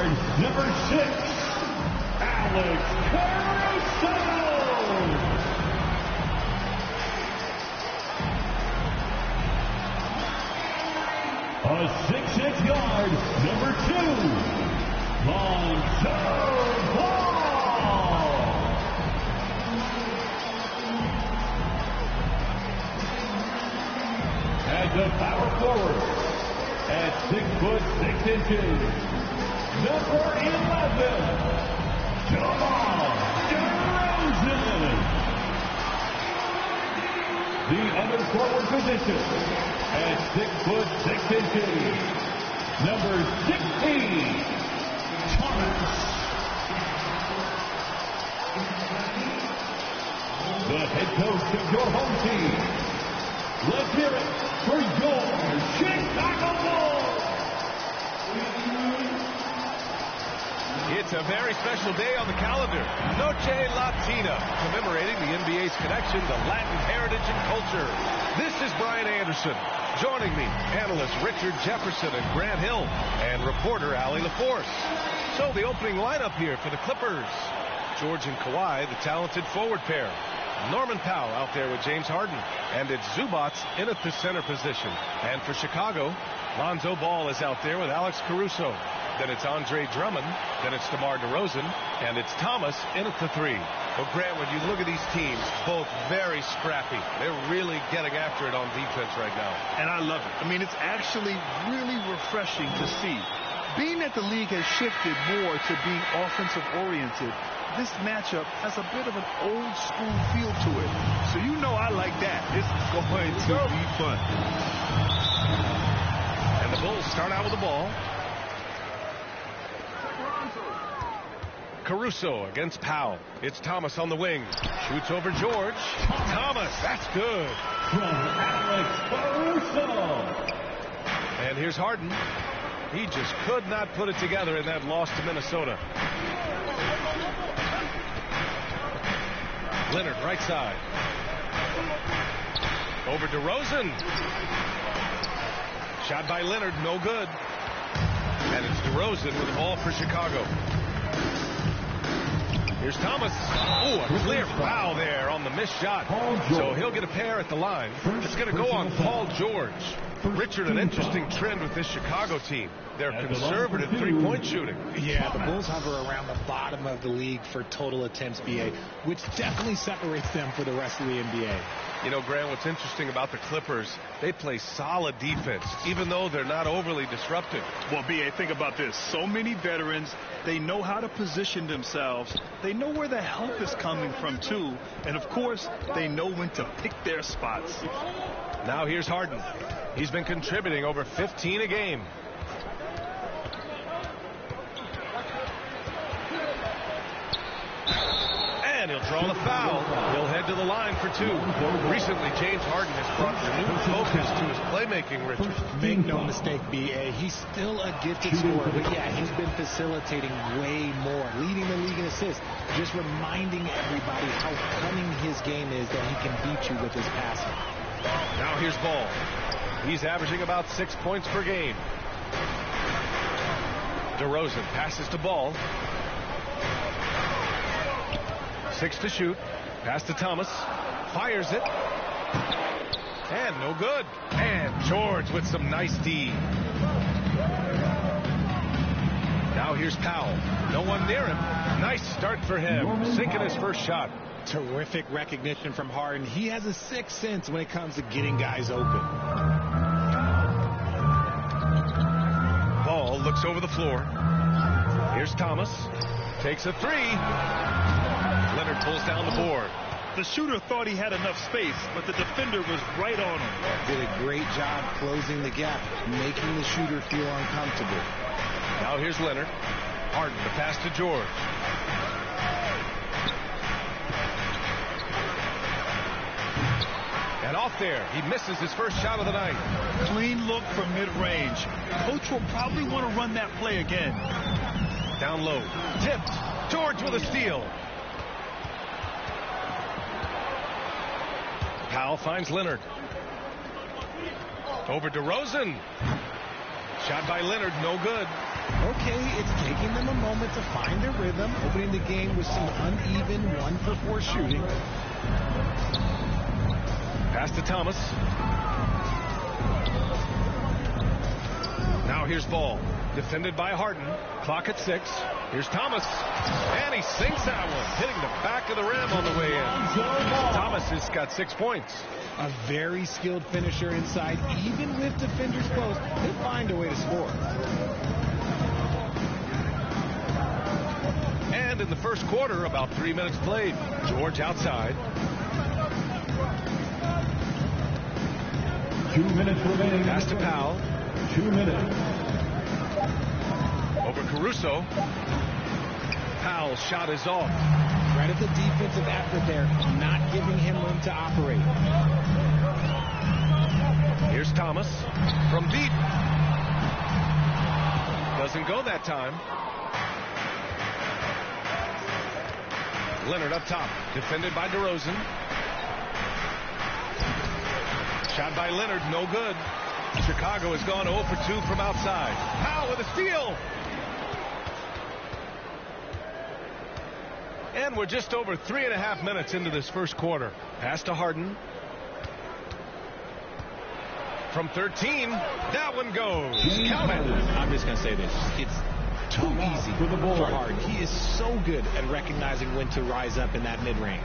guard, number 6, Alex Caruso. A 6'6" guard, number 2, Lonzo Ball. As a power forward, at 6'6", number 11, DeMar DeRozan. The other forward position, at 6'6", number 16, Thomas. The head coach of your home team. Let's hear it for your Chicago Bulls. It's a very special day on the calendar. Noche Latina, commemorating the NBA's connection to Latin heritage and culture. This is Brian Anderson. Joining me, analysts Richard Jefferson and Grant Hill, and reporter Allie LaForce. So the opening lineup here for the Clippers. George and Kawhi, the talented forward pair. Norman Powell out there with James Harden. And it's Zubac in at the center position. And for Chicago, Lonzo Ball is out there with Alex Caruso. Then it's Andre Drummond. Then it's DeMar DeRozan. And it's Thomas in at the 3. Well, Grant, when you look at these teams, both very scrappy. They're really getting after it on defense right now. And I love it. I mean, it's actually really refreshing to see. Being that the league has shifted more to being offensive-oriented, this matchup has a bit of an old-school feel to it. So you know I like that. It's going to be fun. And the Bulls start out with the ball. Caruso against Powell. It's Thomas on the wing. Shoots over George. Thomas, that's good. From Alex Caruso. And here's Harden. He just could not put it together in that loss to Minnesota. Leonard, right side. Over DeRozan. Shot by Leonard, no good. And it's DeRozan with the ball for Chicago. Here's Thomas. Oh, a clear foul there on the missed shot. So he'll get a pair at the line. It's going to go on Paul George. Richard, an interesting trend with this Chicago team. They're conservative three-point shooting. Yeah, the Bulls hover around the bottom of the league for total attempts, BA, which definitely separates them for the rest of the NBA. You know, Grant, what's interesting about the Clippers, they play solid defense, even though they're not overly disruptive. Well, BA, think about this. So many veterans, they know how to position themselves. They know where the help is coming from, too. And, of course, they know when to pick their spots. Now here's Harden. He's been contributing over 15 a game. And he'll draw the foul. He'll head to the line for 2. Recently, James Harden has brought renewed focus to his playmaking, Richard. Make no mistake, BA, he's still a gifted scorer, but yeah, he's been facilitating way more, leading the league in assists, just reminding everybody how cunning his game is, that he can beat you with his passing. Now here's Ball. He's averaging about 6 points per game. DeRozan passes to Ball. 6 to shoot. Pass to Thomas. Fires it. And no good. And George with some nice D. Now here's Powell. No one near him. Nice start for him. Sinking his first shot. Terrific recognition from Harden. He has a sixth sense when it comes to getting guys open. Ball looks over the floor. Here's Thomas. Takes a 3. Leonard pulls down the board. The shooter thought he had enough space, but the defender was right on him. Did a great job closing the gap, making the shooter feel uncomfortable. Now here's Leonard. Harden to pass to George. And off there, he misses his first shot of the night. Clean look from mid-range. Coach will probably want to run that play again. Down low. Tipped. George with a steal. Powell finds Leonard. Over DeRozan. Shot by Leonard, no good. Okay, it's taking them a moment to find their rhythm, opening the game with some uneven 1-for-4 shooting. Pass to Thomas. Now here's Ball. Defended by Harden. Clock at 6. Here's Thomas. And he sinks that one, hitting the back of the rim on the way in. Thomas has got 6 points. A very skilled finisher inside. Even with defenders close, he'll find a way to score. And in the first quarter, about 3 minutes played. George outside. 2 minutes remaining. Pass to Powell. 2 minutes. Over Caruso. Powell's shot is off. Credit the defensive effort there, not giving him room to operate. Here's Thomas from deep. Doesn't go that time. Leonard up top, defended by DeRozan. Shot by Leonard, no good. Chicago has gone 0 for 2 from outside. Powell with a steal. And we're just over 3.5 minutes into this first quarter. Pass to Harden. From 13, that one goes. Count it. I'm just going to say this. It's too easy for Harden. He is so good at recognizing when to rise up in that mid-range.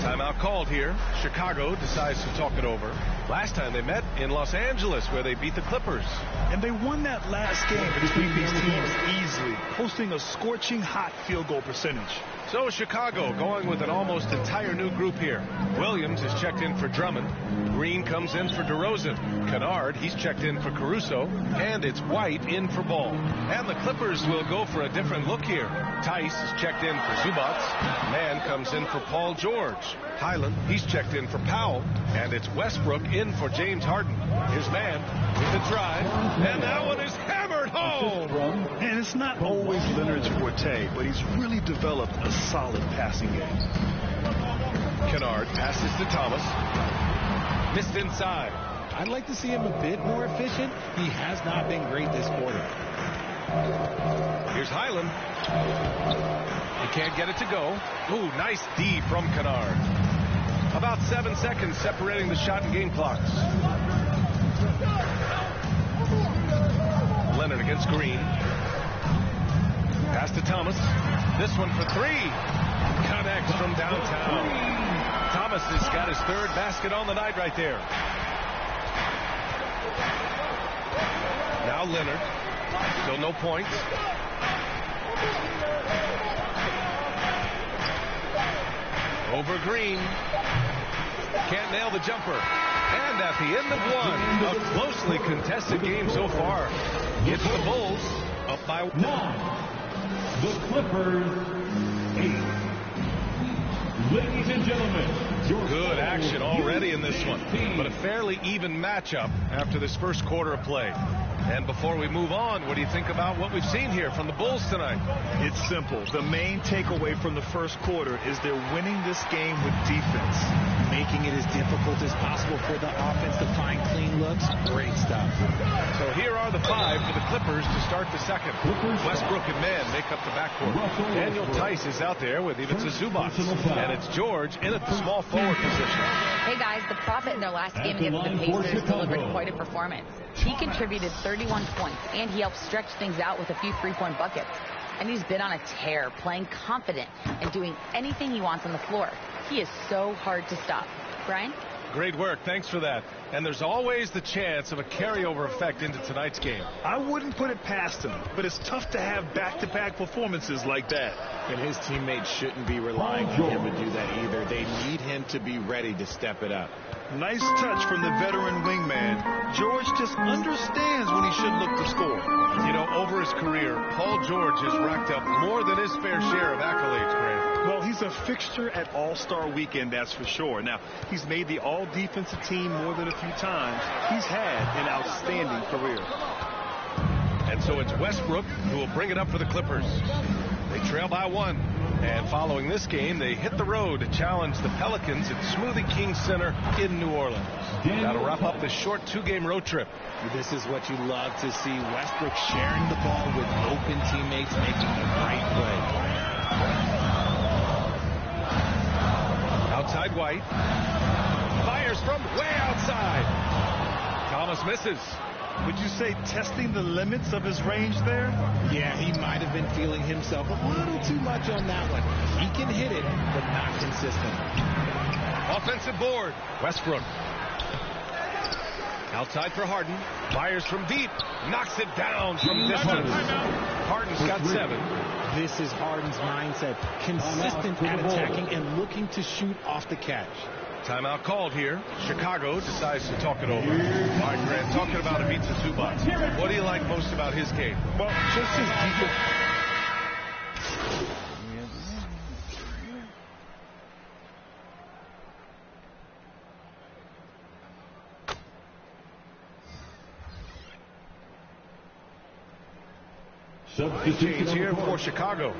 Timeout called here. Chicago decides to talk it over. Last time they met in Los Angeles, where they beat the Clippers. And they won that last game between these teams easily, posting a scorching hot field goal percentage. So Chicago going with an almost entire new group here. Williams is checked in for Drummond. Green comes in for DeRozan. Kennard, he's checked in for Caruso. And it's White in for Ball. And the Clippers will go for a different look here. Tice is checked in for Zubats. Mann comes in for Paul George. Highland, he's checked in for Powell. And it's Westbrook in for James Harden. Here's Mann with the drive. And that one is hammered home. And it's not always Leonard's forte, but he's really developed a solid passing game. Kennard passes to Thomas. Missed inside. I'd like to see him a bit more efficient. He has not been great this quarter. Here's Highland. He can't get it to go. Ooh, nice D from Kennard. About 7 seconds separating the shot and game clocks. Leonard against Green. Pass to Thomas. This one for 3. Connects from downtown. Thomas has got his 3rd basket on the night right there. Now Leonard. Still no points. Over Green. Can't nail the jumper. And at the end of one, a closely contested game so far. It's the Bulls up by 1. The Clippers 8. Ladies and gentlemen, good action already in this one, but a fairly even matchup after this first quarter of play. And before we move on, what do you think about what we've seen here from the Bulls tonight? It's simple. The main takeaway from the first quarter is they're winning this game with defense. Making it as difficult as possible for the offense to find clean looks. Great stuff. So here are the 5 for the Clippers to start the second. Westbrook and Mann make up the backcourt. Daniel Tice is out there with Ivica Zubats. And it's George in at the small forward position. Hey guys, the Prophet in their last game against the Pacers delivered quite a performance. He contributed 31 points, and he helped stretch things out with a few 3-point buckets. And he's been on a tear, playing confident and doing anything he wants on the floor. He is so hard to stop. Brian? Great work. Thanks for that. And there's always the chance of a carryover effect into tonight's game. I wouldn't put it past him, but it's tough to have back-to-back performances like that. And his teammates shouldn't be relying on him to do that either. They need him to be ready to step it up. Nice touch from the veteran wingman. George just understands when he should look to score. You know, over his career, Paul George has racked up more than his fair share of accolades, Grant. Well, he's a fixture at All-Star Weekend, that's for sure. Now, he's made the All-Defensive team more than a few times. He's had an outstanding career. And so it's Westbrook who will bring it up for the Clippers. They trail by 1. And following this game, they hit the road to challenge the Pelicans at Smoothie King Center in New Orleans. That'll wrap up this short 2-game road trip. This is what you love to see. Westbrook sharing the ball with open teammates, making the right play. Outside White. Fires from way outside. Thomas misses. Would you say testing the limits of his range there? Yeah, he might have been feeling himself a little too much on that one. He can hit it, but not consistent. Offensive board. Westbrook. Outside for Harden. Fires from deep. Knocks it down from distance. Harden's got 7. This is Harden's mindset. Consistent at attacking and looking to shoot off the catch. Timeout called here. Chicago decides to talk it over. All right, Grant, talking about Ivica Zubac. What do you like most about his game? Well, just his defense. Change here for Chicago.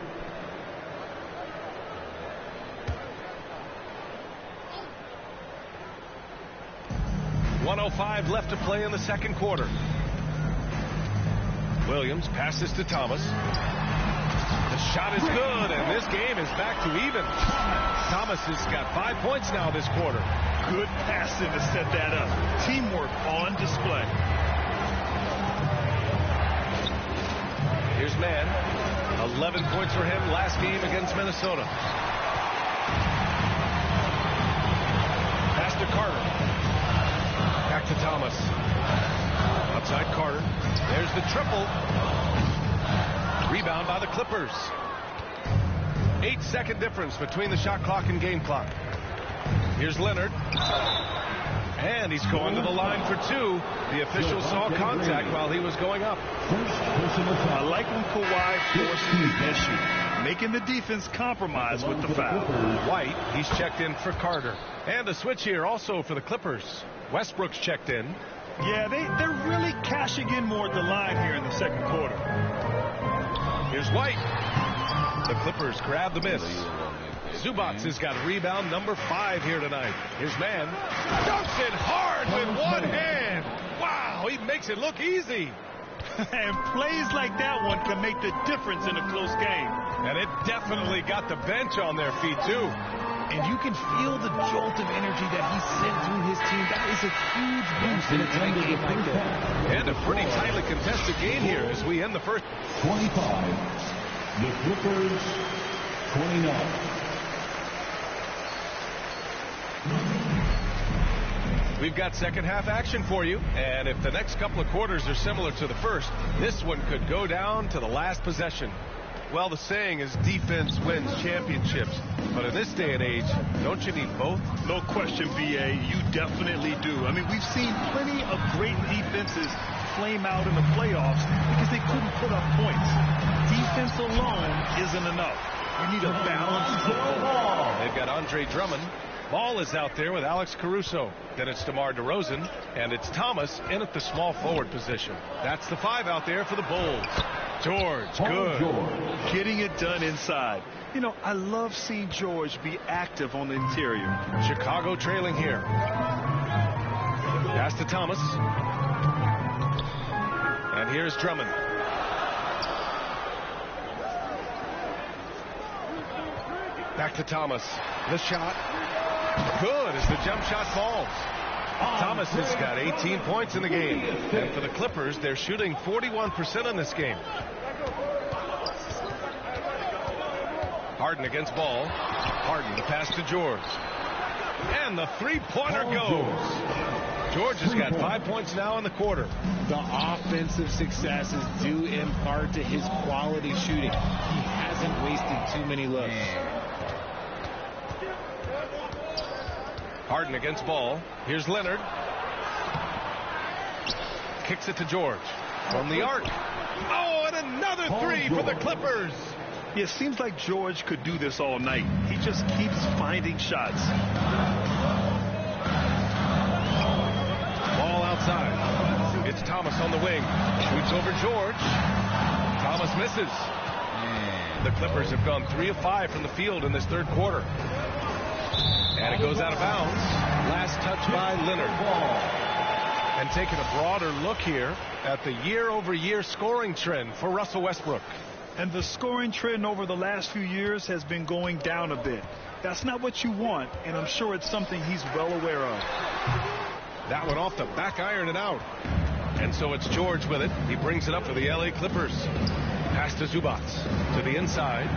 .105 left to play in the second quarter. Williams passes to Thomas. The shot is good, and this game is back to even. Thomas has got 5 points now this quarter. Good passing to set that up. Teamwork on display. Here's Mann. 11 points for him last game against Minnesota. Pass to Carter. Back to Thomas. Outside Carter. There's the triple. Rebound by the Clippers. 8-second difference between the shot clock and game clock. Here's Leonard. And he's going to the line for 2. The official saw contact while he was going up. I like when Kawhi forces the issue, making the defense compromise with the foul. White, he's checked in for Carter. And a switch here also for the Clippers. Westbrook's checked in. Yeah, they're really cashing in more at the line here in the second quarter. Here's White. The Clippers grab the miss. Zubac has got rebound number 5 here tonight. Here's Mann. Dunks it hard with one hand. Wow, he makes it look easy. And plays like that one can make the difference in a close game. And it definitely got the bench on their feet, too. And you can feel the jolt of energy that he sent through his team. That is a huge boost in a tight game like that. And a pretty tightly contested game here as we end the first. 25. The Clippers, 29. We've got second half action for you, and if the next couple of quarters are similar to the first, this one could go down to the last possession. Well, the saying is defense wins championships, but in this day and age, don't you need both? No question, BA, you definitely do. I mean, we've seen plenty of great defenses flame out in the playoffs because they couldn't put up points. Defense alone isn't enough. You need a balanced ball. They've got Andre Drummond. Ball is out there with Alex Caruso. Then it's DeMar DeRozan, and it's Thomas in at the small forward position. That's the 5 out there for the Bulls. George, good. Getting it done inside. You know, I love seeing George be active on the interior. Chicago trailing here. Pass to Thomas. And here's Drummond. Back to Thomas. The shot. Good as the jump shot falls. Thomas has got 18 points in the game. And for the Clippers, they're shooting 41% in this game. Harden against Ball. Harden, the pass to George. And the three-pointer goes. George has got 5 points now in the quarter. The offensive success is due in part to his quality shooting. He hasn't wasted too many looks. Harden against Ball. Here's Leonard. Kicks it to George. From the arc. Oh, and another 3 for the Clippers. It seems like George could do this all night. He just keeps finding shots. Ball outside. It's Thomas on the wing. Shoots over George. Thomas misses. The Clippers have gone 3 of 5 from the field in this third quarter. And it goes out of bounds. Last touch by Leonard. And taking a broader look here at the year-over-year scoring trend for Russell Westbrook. And the scoring trend over the last few years has been going down a bit. That's not what you want, and I'm sure it's something he's well aware of. That one off the back iron and out. And so it's George with it. He brings it up for the LA Clippers. Pass to Zubac to the inside.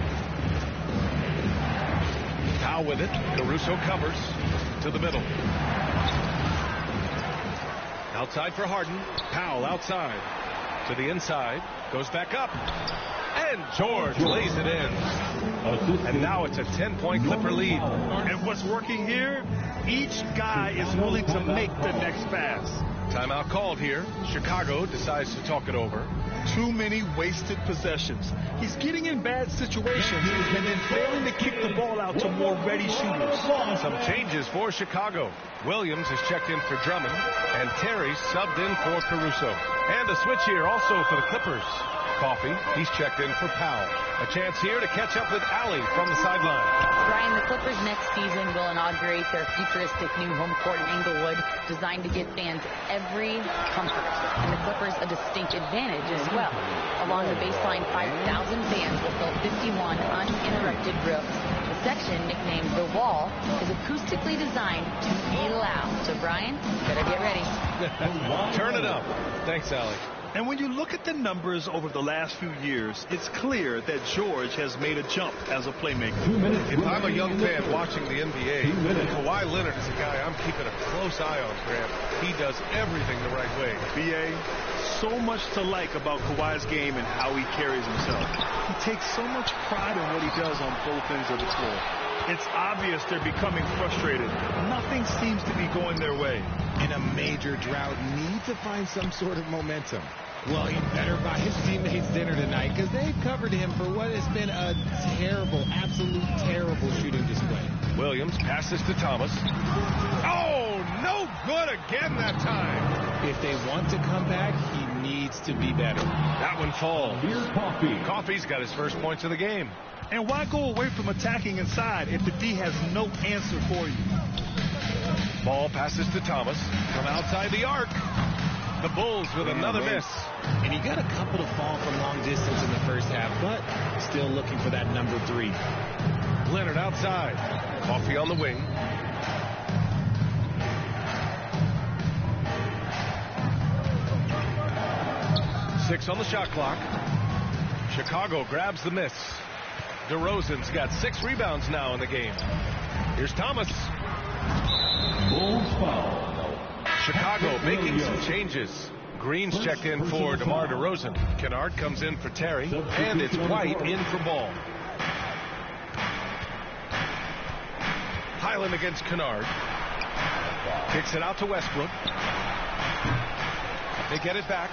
Powell with it. Caruso covers to the middle. Outside for Harden. Powell outside to the inside. Goes back up. And George lays it in. And now it's a 10-point Clipper lead. And what's working here? Each guy is willing to make the next pass. Timeout called here. Chicago decides to talk it over. Too many wasted possessions. He's getting in bad situations and then failing to kick the ball out to more ready shooters. Some changes for Chicago. Williams is checked in for Drummond, and Terry subbed in for Caruso. And a switch here also for the Clippers. Coffey, he's checked in for Powell. A chance here to catch up with Alley from the sideline. Brian, the Clippers next season will inaugurate their futuristic new home court in Inglewood, designed to give fans every comfort. And the Clippers a distinct advantage as well. Along the baseline, 5,000 fans will fill 51 uninterrupted rows. The section, nicknamed The Wall, is acoustically designed to be loud. So, Brian, better get ready. Turn it up. Thanks, Allie. And when you look at the numbers over the last few years, it's clear that George has made a jump as a playmaker. If I'm a young fan watching the NBA, Kawhi Leonard is a guy I'm keeping a close eye on, Grant. He does everything the right way. B.A., so much to like about Kawhi's game and how he carries himself. He takes so much pride in what he does on both ends of the floor. It's obvious they're becoming frustrated. Nothing seems to be going their way. In a major drought, need to find some sort of momentum. Well, he better buy his teammates dinner tonight because they've covered him for what has been a terrible, absolute terrible shooting display. Williams passes to Thomas. Oh, no good again that time. If they want to come back, he needs to be better. That one falls. Here's Coffey. Coffey's got his first points of the game. And why go away from attacking inside if the D has no answer for you? Ball passes to Thomas from outside the arc. The Bulls with another miss. And he got a couple to fall from long distance in the first half, but still looking for that number 3. Leonard outside. Coffey on the wing. Six on the shot clock. Chicago grabs the miss. DeRozan's got 6 rebounds now in the game. Here's Thomas. Bulls foul. Chicago making some changes. Green's checked in for DeMar DeRozan. Kennard comes in for Terry. And it's White in for Ball. Highland against Kennard. Kicks it out to Westbrook. They get it back.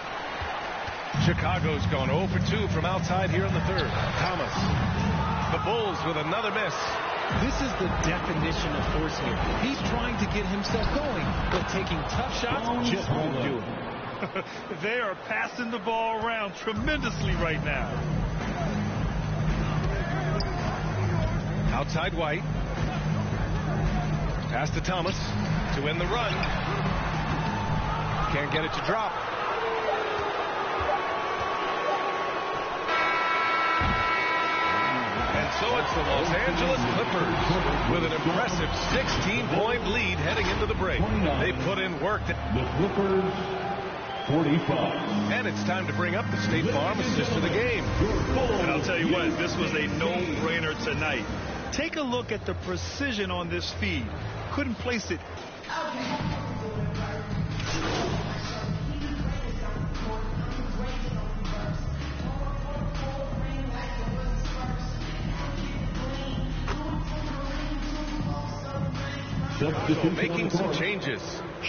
Chicago's gone 0 for 2 from outside here in the third. Thomas. The Bulls with another miss. This is the definition of force here. He's trying to get himself going, but taking tough shots just won't do it. They are passing the ball around tremendously right now. Outside White. Pass to Thomas to end the run. Can't get it to drop. So it's the Los Angeles Clippers with an impressive 16-point lead heading into the break. They put in work. The Clippers, 45. And it's time to bring up the State Farm assist of the game. And I'll tell you what, this was a no-brainer tonight. Take a look at the precision on this feed. Couldn't place it. Making some changes.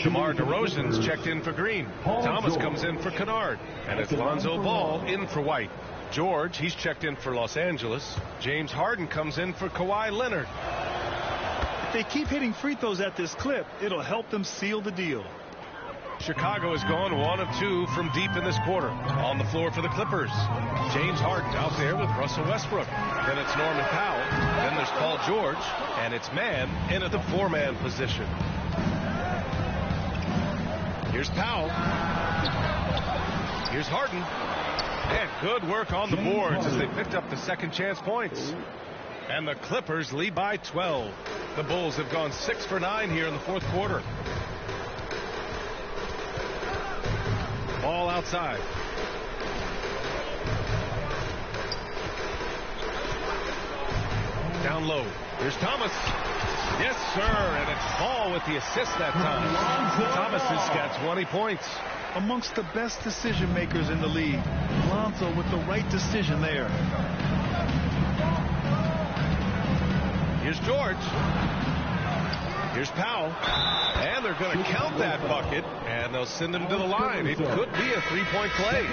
DeMar DeRozan's checked in for Green. Thomas comes in for Kennard. And it's Lonzo Ball in for White. George, he's checked in for Los Angeles. James Harden comes in for Kawhi Leonard. If they keep hitting free throws at this clip, it'll help them seal the deal. Chicago has gone 1 of 2 from deep in this quarter. On the floor for the Clippers. James Harden out there with Russell Westbrook. Then it's Norman Powell. Then there's Paul George. And it's man in at the 4-man position. Here's Here's Powell. Here's Harden. And good work on the boards as they picked up the second chance points. And the Clippers lead by 12. The Bulls have gone 6 for 9 here in the fourth quarter. Ball outside. Down low. Here's Thomas. Yes, sir. And it's Ball with the assist that time. Thomas has got 20 points. Amongst the best decision makers in the league. Lonzo with the right decision there. Here's George. Here's Powell. And they're going to count that bucket. And they'll send him to the line. It could be a three-point play.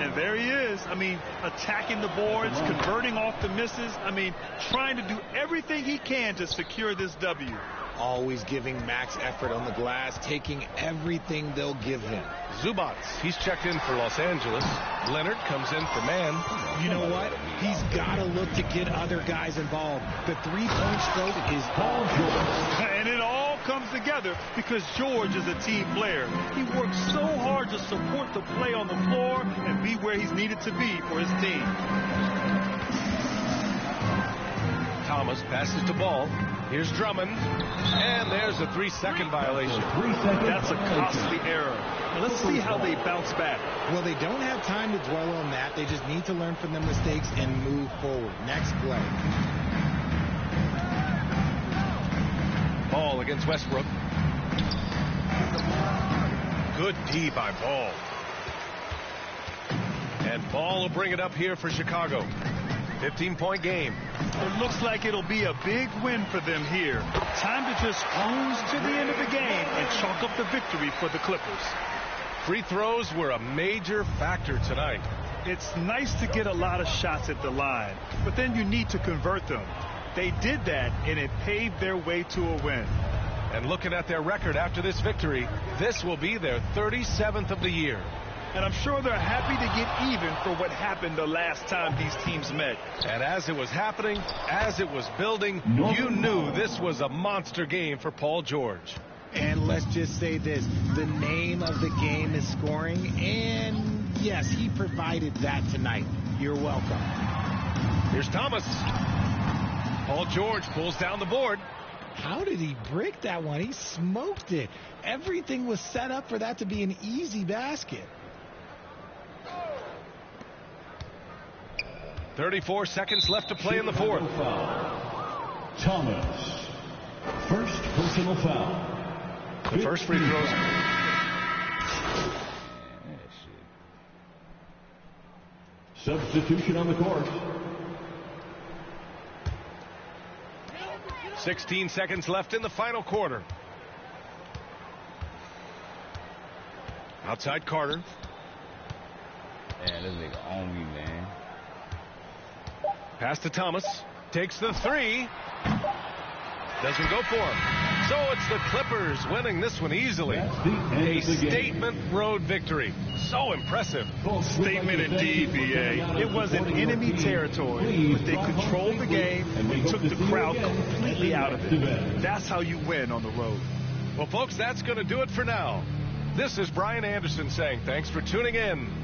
And there he is. I mean, attacking the boards, converting off the misses. I mean, trying to do everything he can to secure this W. Always giving max effort on the glass, taking everything they'll give him. Zubac, he's checked in for Los Angeles. Leonard comes in for Man. You know what? He's got to look to get other guys involved. The three-point stroke is Paul George. And it all comes together because George is a team player. He works so hard to support the play on the floor and be where he's needed to be for his team. Thomas passes to Ball. Here's Drummond. And there's a 3-second violation. That's a costly error. Let's see how they bounce back. Well, they don't have time to dwell on that. They just need to learn from their mistakes and move forward. Next play. Ball against Westbrook. Good D by Ball. And Ball will bring it up here for Chicago. 15-point game. It looks like it'll be a big win for them here. Time to just cruise to the end of the game and chalk up the victory for the Clippers. Free throws were a major factor tonight. It's nice to get a lot of shots at the line, but then you need to convert them. They did that, and it paved their way to a win. And looking at their record after this victory, this will be their 37th of the year. And I'm sure they're happy to get even for what happened the last time these teams met. And as it was happening, as it was building, you knew this was a monster game for Paul George. And let's just say this, the name of the game is scoring, and yes, he provided that tonight. You're welcome. Here's Thomas. Paul George pulls down the board. How did he break that one? He smoked it. Everything was set up for that to be an easy basket. 34 seconds left to play in the fourth. Thomas. First personal foul. The first free throws. Substitution on the court. 16 seconds left in the final quarter. Outside Carter. Man, this nigga on me, man. Pass to Thomas. Takes the three. Doesn't go for him. So it's the Clippers winning this one easily. A statement road victory. So impressive. Statement indeed, B.A. It was in enemy territory, but they controlled the game and took the crowd completely out of it. That's how you win on the road. Well, folks, that's going to do it for now. This is Brian Anderson saying thanks for tuning in.